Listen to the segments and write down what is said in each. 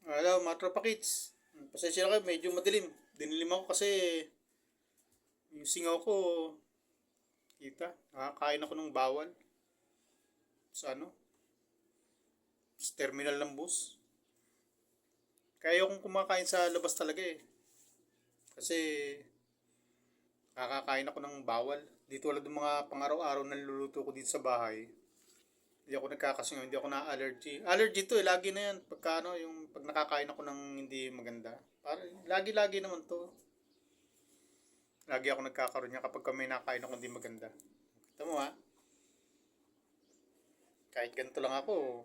Hello, mga tropa kids. Pasensya na kayo, medyo madilim. Dinilim ako kasi yung singaw ko, kita, nakakain ako ng bawal sa sa terminal ng bus. Kaya akong kumakain sa labas talaga eh. Kasi nakakain ako ng bawal. Dito wala ng mga pang-araw-araw na niluluto ko dito sa bahay. Hindi ako nagkakasingaw, hindi ako na-allergy. Allergy to eh, lagi na yan. Pagka yung pag nakakain ako ng hindi maganda. Lagi-lagi naman to. Lagi ako nagkakaroon niya kapag may nakain ako hindi maganda. Kita mo ha, kahit ganito lang ako,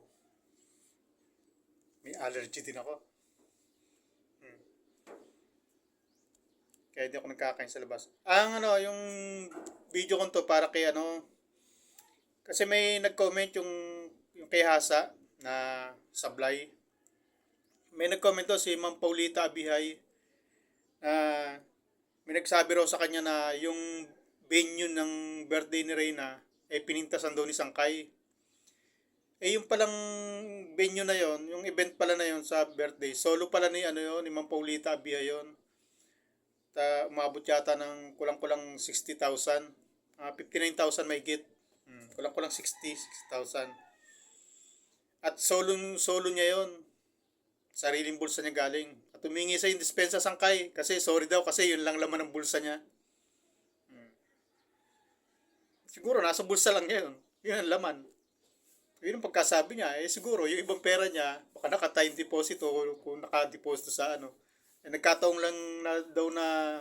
may allergy din ako. Hmm. Kaya hindi ako nagkakain sa labas. Yung video ko to para kay kasi may nag-comment yung kay Hasa na sablay. May nag-comment to si Ma'am Paulita Abihay na may nagsabi raw sa kanya na yung venue ng birthday ni Reyna ay pinintasan daw ni Sangkay. Yung palang venue na yon, yung event pala na yon sa birthday, solo pala ni ni Ma'am Paulita Abia yon. Umabot yata ng kulang-kulang 60,000. 59,000 mahigit. Kulang-kulang 60,000. At solo niya yon. Sariling bulsa niya galing. At humingi sa yung dispensa Sangkay kasi sorry daw kasi yun lang laman ng bulsa niya. Siguro nasa bulsa lang niya yun. Yun ang laman. Yun ang pagkasabi niya. Siguro yung ibang pera niya baka naka-time deposit o kung naka-deposit sa nagkataong lang na daw na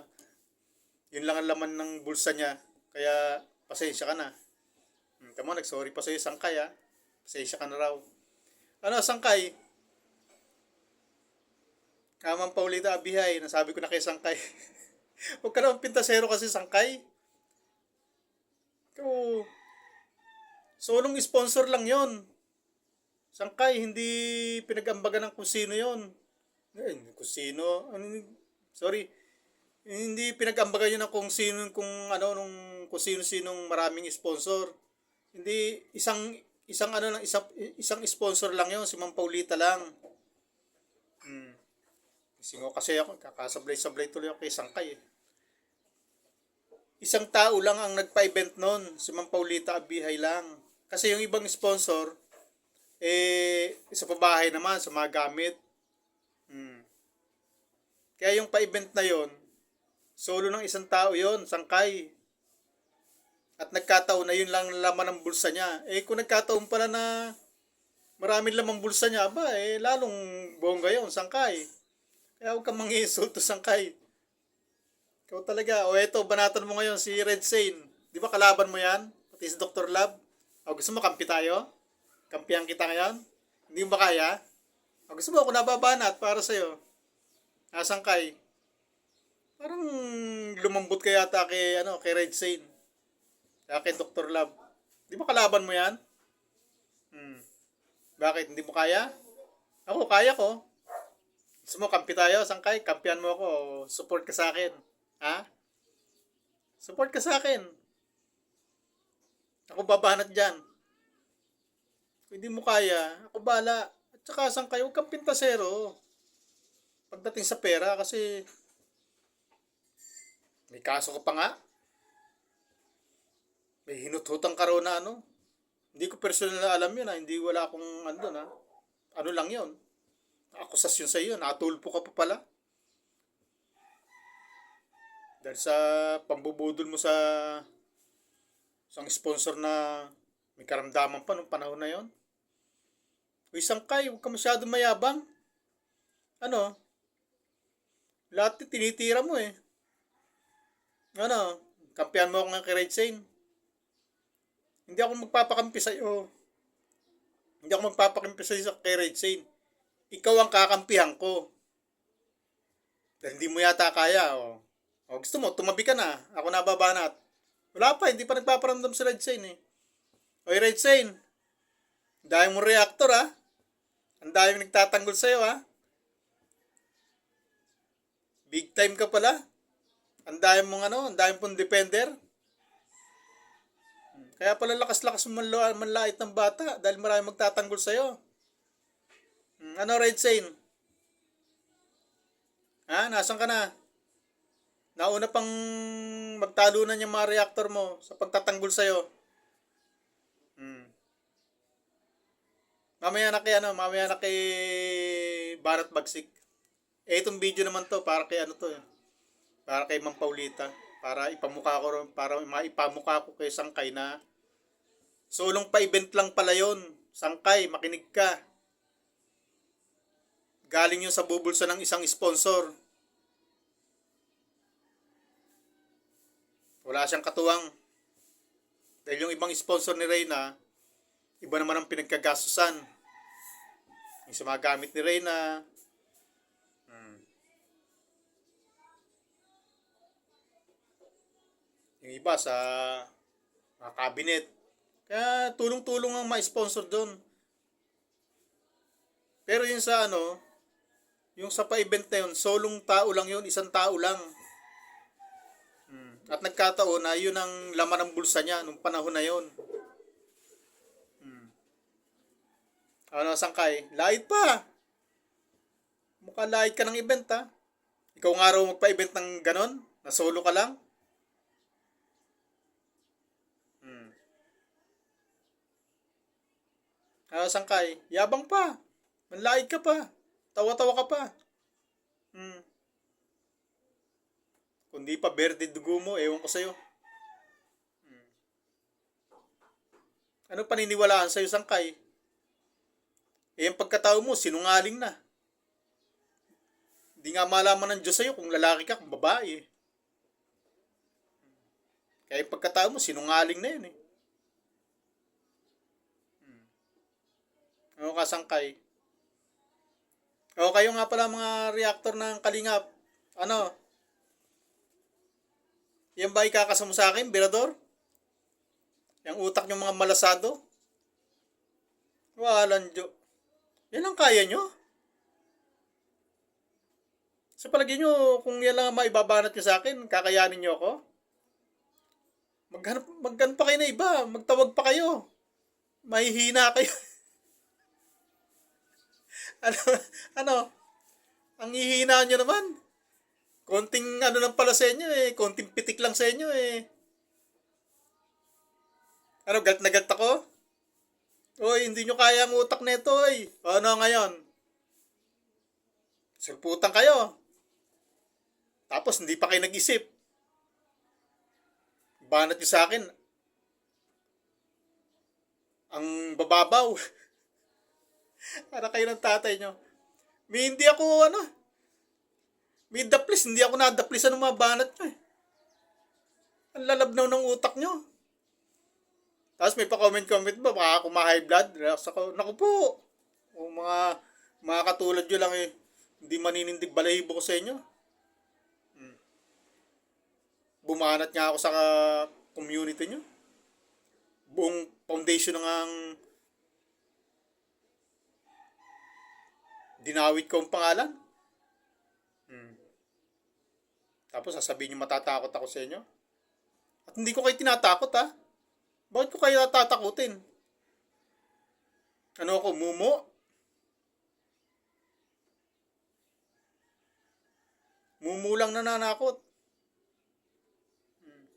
yun lang ang laman ng bulsa niya. Kaya pasensya ka na. Tama, nag-sorry pa sa'yo Sangkay ha. Pasensya ka na raw. Sangkay? Kamang Paulita Abihay, nasabi ko na kay Sangkay. Huwag ka naman pintasero kasi Sangkay. Ikaw, solong sponsor lang yon. Sangkay, hindi pinag-ambagan ng kung sino yon. Kung sino, sorry, hindi pinag-ambagan yun ng kung sino, kung sino-sinong maraming sponsor. Hindi, isang sponsor lang yon, si Ma'am Paulita lang. Singo kasi ako, kakasablay-sablay tuloy ako kay Sangkay eh. Isang tao lang ang nagpa-event nun, si Ma'am Paulita Abihay lang. Kasi yung ibang sponsor, sa pabahay naman, sa mga gamit. Kaya yung pa-event na yon, solo ng isang tao yon, Sangkay. At nagkataon na yun lang laman ng bulsa niya. Kung nagkataon pala na maraming lamang bulsa niya, lalong bongga yon, Sangkay. Kaya huwag kang mangiinsulto Sangkay. Ikaw talaga. Eto, banatan mo ngayon si Red Sane. Di ba kalaban mo yan? Pati si Dr. Love. Gusto mo kampi tayo? Kampihan kita ngayon? Hindi mo ba kaya? Gusto mo ako nababanat para sa'yo? Sangkay. Parang lumambot ka yata kay Red Sane. Kaya kay Dr. Love. Di ba kalaban mo yan? Bakit? Hindi mo kaya? Ako, kaya ko. Gusto mo kampi tayo, Sangkay? Kampihan mo ako. Support ka sa akin. Ha? Support ka sa akin. Ako babanat dyan. Kung hindi mo kaya, ako bala. At saka Sangkay, huwag kang pintasero. Pagdating sa pera kasi may kaso ka pa nga. May hinuthutang ka raw na Hindi ko personal na alam yun ha. Hindi wala akong ha. Ano lang yun. Akusasyon sa iyo, natulpo ka pa pala. Dahil sa pambubudol mo sa isang sponsor na may karamdaman pa nung panahon na yon. Uy, Sangkay, huwag ka masyado mayabang. Lahat tinitira mo eh. Kampihan mo ako ng kay Red Sane. Hindi ako magpapakampi sa iyo. Hindi ako magpapakampi sa iyo kay Red Sane. Ikaw ang kakampihan ko. Dahil hindi mo yata kaya. Gusto mo, tumabi ka na. Ako nababanat. Wala pa, hindi pa nagpaparamdam si Red Sane eh. Oy, Red Sane. Ang dami mong reactor ha. Ang dami nagtatanggol sa'yo ha. Big time ka pala. Ang dami mong ang dami pong defender. Kaya pala lakas-lakas manlait ng bata dahil marami magtatanggol sa'yo. Red Sane? Ha? Nasaan ka na? Nauna pang magtalunan yung mga reactor mo sa pagtatanggol sa'yo. Hmm. Mamaya na kay Banat Bagsik. Eh, itong video naman to, para kay ano to eh. Para kay Ma'am Paulita. Para maipamukha ko kay Sangkay na sulong pa-event lang pala yon. Sangkay, makinig ka. Galing yun sa bubulsa ng isang sponsor. Wala siyang katuwang. Dahil yung ibang sponsor ni Reyna, iba naman ang pinagkagastusan. Yung sa mga gamit ni Reyna, yung iba sa mga cabinet. Kaya tulong-tulong ang ma-sponsor doon. Pero yung sa ano, yung sa pa-event na yun, solong tao lang yun, isang tao lang. At nagkataon na yun ang laman ng bulsa niya nung panahon na yun. Ano, Sangkay? Lait pa! Mukha lait ka ng event ha. Ikaw nga raw magpa-event ng ganon? Na solo ka lang? Ano, Sangkay? Yabang pa! Manlait ka pa! Tawa-tawa ka pa! Hmm. Kung di pa berde dugo mo, ewan ko sa'yo. Ano paniniwalaan sa'yo, Sangkay? Eh, yung pagkatao mo, sinungaling na. Hindi nga malaman ng Diyos sa'yo kung lalaki ka, kung babae. Kaya yung pagkatao mo, sinungaling na yun eh. Ano ka, Sangkay? O, kayo nga pala mga reactor ng Kalingap. Ano? Yan ba ikakasama sa akin, Berador? Yung utak nyo mga malasado? Walang Diyo. Yan ang kaya nyo? Sa palagi nyo, kung yan lang ang maibabanat nyo sa akin, kakayanin nyo ako? Maghanap pa kayo na iba. Magtawag pa kayo. Mahihina kayo. ano? Ano? Ang hihina nyo naman. Konting ano lang pala sa inyo eh. Konting pitik lang sa inyo eh. Ano, galit na galit ako? Oy, hindi nyo kaya ang utak nito oy. Ano ngayon? Sulputan kayo. Tapos hindi pa kayo nag-isip. Banat nyo sa akin. Ang bababaw. Para kayo ng tatay nyo. May hindi ako ano. May daplis. Hindi ako nadaplisan ng mga banat nyo eh. Ang lalabnaw ng utak nyo. Tapos may pa-comment ba? Baka ako ma-high blood. Relax ako. Naku po. O mga katulad nyo lang eh. Hindi maninindig balahibo ko sa inyo. Bumanat nga ako sa community nyo. Buong foundation ng ang dinawit ko ang pangalan. Tapos sasabihin nyo matatakot ako sa inyo. At hindi ko kayo tinatakot ha. Bakit ko kayo tatakutin? Ano ako, mumo? Mumu lang nananakot.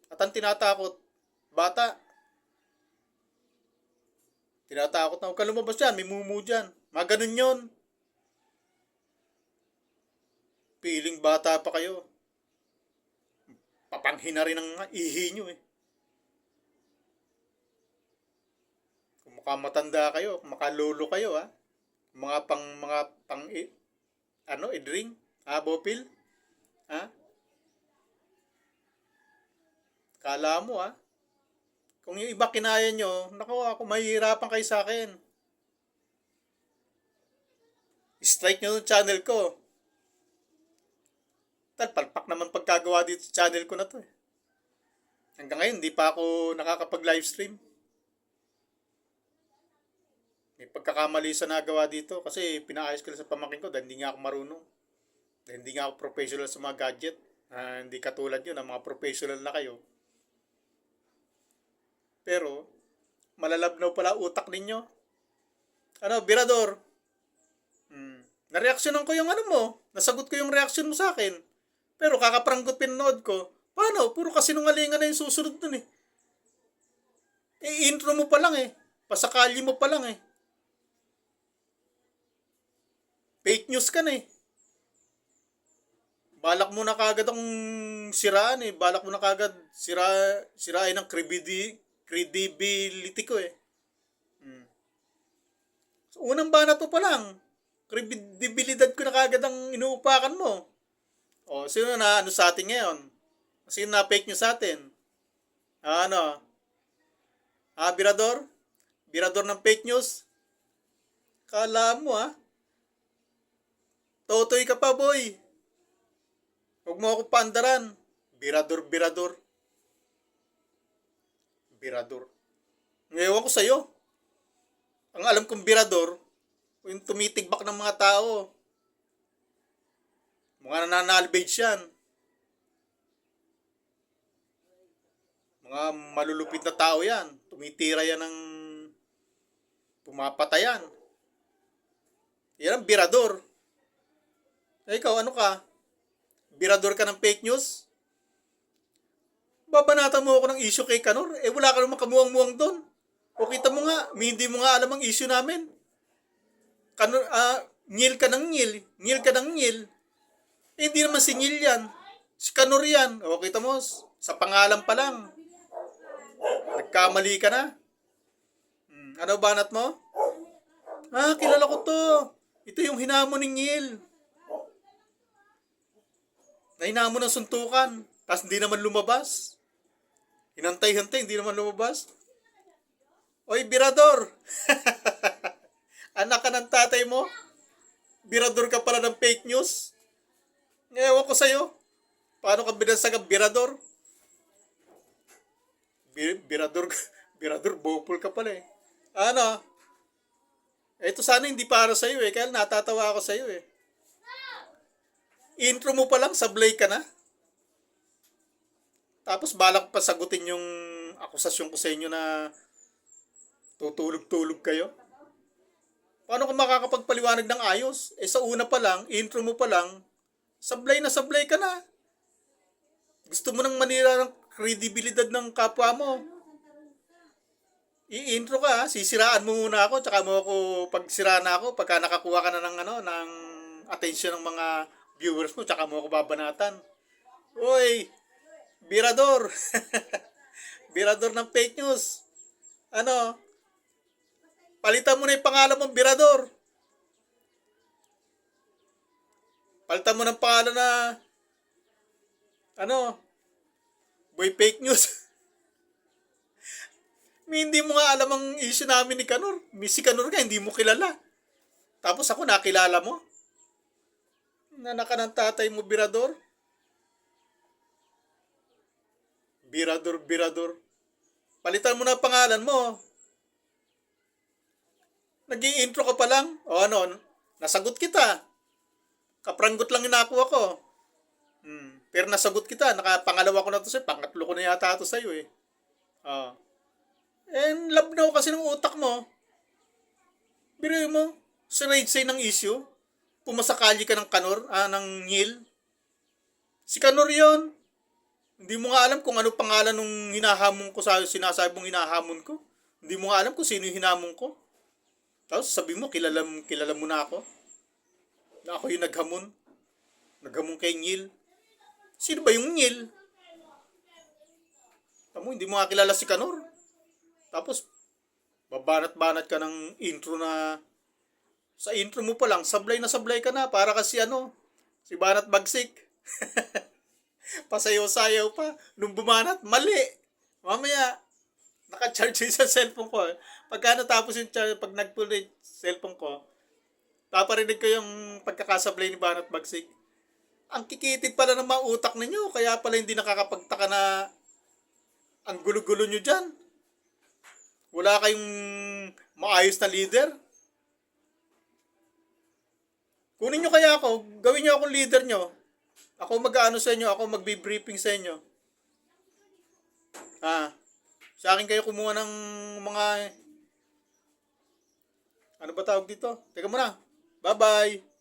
At ang tinatakot, bata. Tinatakot na huwag ka lumabas dyan, may mumu dyan. Mga ganun yun. Piling bata pa kayo. Papanghin na rin ang ihi nyo eh. Kung makamatanda kayo, kung makalolo kayo ha. Mga pang idring, bopil, ha? Kala mo ha. Kung yung iba kinaya nyo, naku ako, mahihirapan kayo sa akin. Strike nyo yung channel ko. Palpak naman pagkagawa dito sa channel ko na to eh. Hanggang ngayon, hindi pa ako nakakapag-livestream. May pagkakamali sa nagawa dito kasi pinaayos ko lang sa pamangkin ko dahil hindi nga ako marunong. Dahil hindi nga ako professional sa mga gadget. Hindi katulad yun, ang mga professional na kayo. Pero, malalabnaw pala utak ninyo. Ano, Birador? Nareaksyonan ko yung ano mo. Nasagot ko yung reaksyon mo sa akin. Pero kakapranggot pinanood ko. Paano? Puro kasinungalingan na yung susunod nun eh. Intro mo pa lang eh. Pasakali mo pa lang eh. Fake news ka na eh. Balak mo na kagad ang siraan eh. Balak mo na kagad sirain ang credibility ko eh. So, unang banat mo pa lang. Kredibilidad ko na kagad ang inuupakan mo. O, sino na ano sa atin ngayon? Sino na fake news sa atin? Ano? Birador? Birador ng fake news? Kala mo Totoy ka pa, boy. Huwag mo ako paandaran. Birador, birador. Birador. Ngayon ko sa'yo. Ang alam kong birador, yung tumitigbak ng mga tao. Mga nananalbage yan. Mga malulupit na tao yan. Tumitira yan ng pumapatayan. Yan ang birador. Ikaw, ano ka? Birador ka ng fake news? Babanatan mo ako ng issue kay Kanor? Wala ka naman kamuwang-muwang doon. O kita mo nga, hindi mo nga alam ang issue namin. Kanor, ngil ka ng ngil. Ngil ka ng ngil. Hindi naman si ngil yan. Si Kanor yan. O kita mo, sa pangalan pa lang. Nagkamali ka na. Ano banat mo? Kilala ko to. Ito yung hinamon ng ngil. Nahinamon ng suntukan. Tapos hindi naman lumabas. Hinantay-hantay, hindi naman lumabas. Oy, birador! Anak ka ng tatay mo? Birador ka pala ng fake news? Ewan ko sa'yo. Paano ka binansag ang birador? Birador, bopol ka pala eh. Ano? Ito sana hindi para sa'yo eh. Kaya natatawa ako sa'yo eh. Intro mo pa lang, sablay ka na. Tapos balak pa sagutin yung akusasyon ko sa inyo na tutulog-tulog kayo. Paano ka makakapagpaliwanag ng ayos? Sa una pa lang, intro mo pa lang, sablay na sablay ka na. Gusto mo nang manira ng kredibilidad ng kapwa mo. I-intro ka, sisiraan mo muna ako, tsaka mo ako, pag siraan na ako, pagka nakakuha ka na ng attention ng mga viewers mo, tsaka mo ako babanatan. Uy, birador. Birador ng fake news. Ano? Palitan mo na yung pangalan mong birador. Palitan mo ng pangalan na boy fake news. Hindi mo nga alam ang issue namin ni Kanor. Si Kanor nga, hindi mo kilala. Tapos ako nakilala mo. Nanak ka ng tatay mo, birador. Birador. Palitan mo na ang pangalan mo. Nag-i-intro ka pa lang. O nasagot kita. Kapranggot lang inakuha ko. Pero nasagot kita. Nakapangalawa ko na to sa'yo. Pangatlo ko na yata ito sa'yo eh. Labnaw kasi ng utak mo. Biruin mo. Sinay ng issue. Pumasakali ka ng Kanor, ng ngil. Si Kanor yon. Hindi mo nga alam kung ano pangalan nung hinahamon ko sinasabi mong hinahamon ko. Hindi mo nga alam kung sino yung hinamon ko. Tapos sabi mo, kilala mo na ako. Na ako yung naghamon. Naghamon kay ngil. Sino ba yung ngil? Tamo, hindi mo nga kilala si Kanor. Tapos, babanat-banat ka ng intro na sa intro mo pa lang, sablay na sablay ka na. Para kasi si Banat Bagsik. Pasayaw-sayaw pa. Nung bumanat, mali. Mamaya, naka-charge sa cellphone ko. Pagka natapos yung charge, pag nag-pull cellphone ko, paparinig ko yung pagkakasablay ni Banat Bagsik. Ang kikitid pala ng mga utak ninyo, kaya pala hindi nakakapagtaka na ang gulo-gulo nyo dyan. Wala kayong maayos na leader. Kunin nyo kaya ako, gawin nyo akong leader nyo. Ako mag-ano sa inyo, ako magbi-briefing sa inyo. Sa akin kayo kumuha ng mga, ano ba tawag dito? Teka muna. Bye-bye.